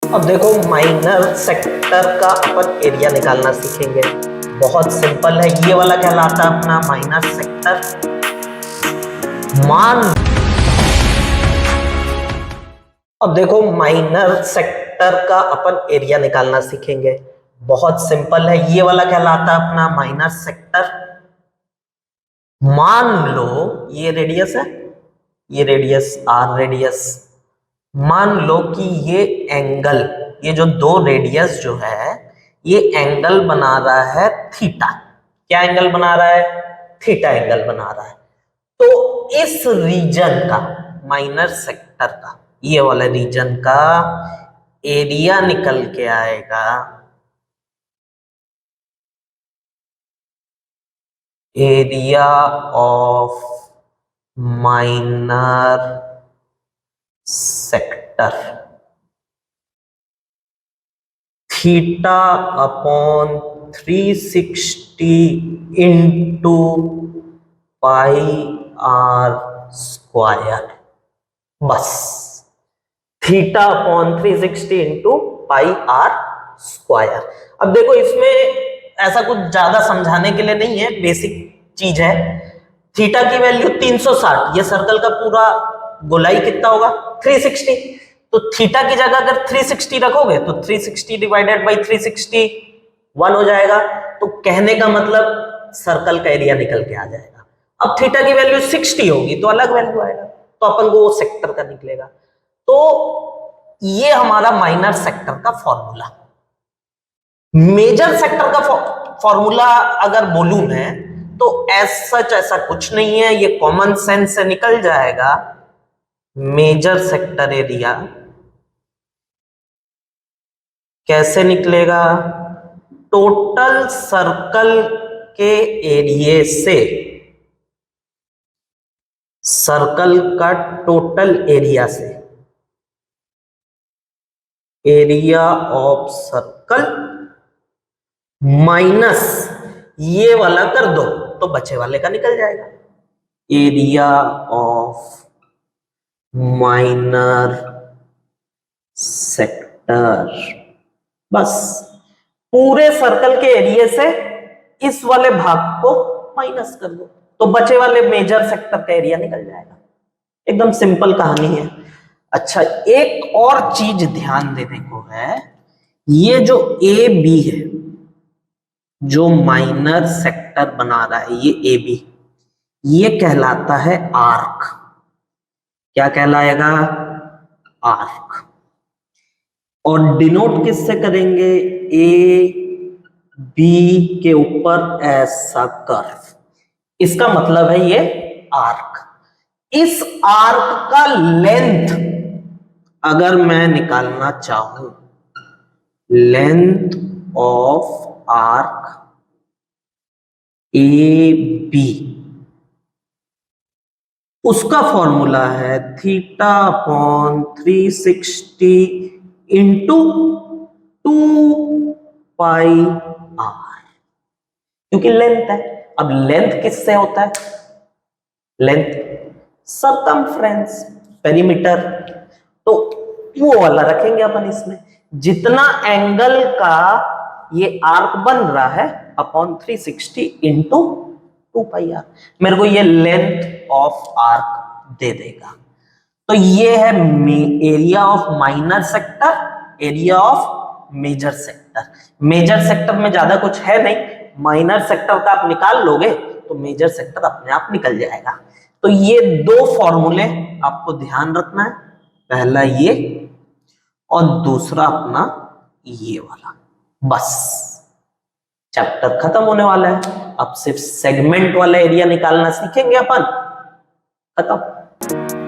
अब देखो minor sector का अपन एरिया निकालना सीखेंगे। बहुत सिंपल है, ये वाला कहलाता है अपना माइनर सेक्टर। अब देखो माइनर सेक्टर का अपन एरिया निकालना सीखेंगे। बहुत सिंपल है, ये वाला कहलाता है अपना माइनर सेक्टर। मान लो ये रेडियस है, ये रेडियस आर रेडियस। मान लो कि ये जो दो रेडियस जो है ये एंगल बना रहा है थीटा। क्या एंगल बना रहा है? थीटा एंगल बना रहा है। तो इस रीजन का, माइनर सेक्टर का, ये वाला रीजन का एरिया निकल के आएगा area of minor sector theta upon 360 into pi r square. बस theta upon 360 into pi r square. अब देखो इसमें ऐसा कुछ ज्यादा समझाने के लिए नहीं है, बेसिक चीज है। थीटा की वैल्यू 360, ये सर्कल का पूरा गोलाई कितना होगा? 360। तो थीटा की जगह अगर 360 रखोगे तो 360 डिवाइडेड बाई 360 1 हो जाएगा। तो कहने का मतलब सर्कल का एरिया निकल के आ जाएगा। अब थीटा की वैल्यू 60 होगी तो अलग वैल्यू आएगा, तो अपन को वो सेक्टर का निकलेगा। तो ये हमारा माइनर सेक्टर का फॉर्मूला। मेजर सेक्टर का फॉर्मूला अगर बोलूं मैं तो एज सच ऐसा कुछ नहीं है, ये कॉमन सेंस से निकल जाएगा। मेजर सेक्टर एरिया कैसे निकलेगा? टोटल सर्कल के एरिया से सर्कल का टोटल एरिया से एरिया ऑफ सर्कल माइनस ये वाला कर दो तो बचे वाले का निकल जाएगा। Area of minor sector. बस पूरे सर्कल के एरिया से इस वाले भाग को माइनस कर दो तो बचे वाले मेजर सेक्टर का एरिया निकल जाएगा। एकदम सिंपल कहानी है। अच्छा, एक और चीज ध्यान देने को है, ये जो ए बी है, जो माइनर सेक्टर बना रहा है ये ए बी, ये कहलाता है आर्क। क्या कहलाएगा? आर्क। और डिनोट किससे करेंगे? ए बी के ऊपर ऐसा कर्व, इसका मतलब है ये आर्क। इस आर्क का लेंथ अगर मैं निकालना चाहूं, length of arc A B, उसका फॉर्मूला है theta upon 360 into 2 pi r, क्योंकि लेंथ है। अब लेंथ किससे होता है? Length circumference, perimeter. तो वो वाला रखेंगे अपन इसमें। जितना एंगल का ये आर्क बन रहा है अपॉन 360 इंटू 2 पाई आर, मेरे को ये लेंथ ऑफ आर्क दे देगा। तो ये है area of minor sector, area of major sector. Major sector में ज्यादा कुछ है नहीं, माइनर सेक्टर का आप निकाल लोगे तो मेजर सेक्टर अपने आप निकल जाएगा। तो ये दो फॉर्मूले आपको ध्यान रखना है, पहला ये और दूसरा अपना ये वाला। बस चैप्टर खत्म होने वाला है। अब सिर्फ सेगमेंट वाला एरिया निकालना सीखेंगे अपन, खत्म।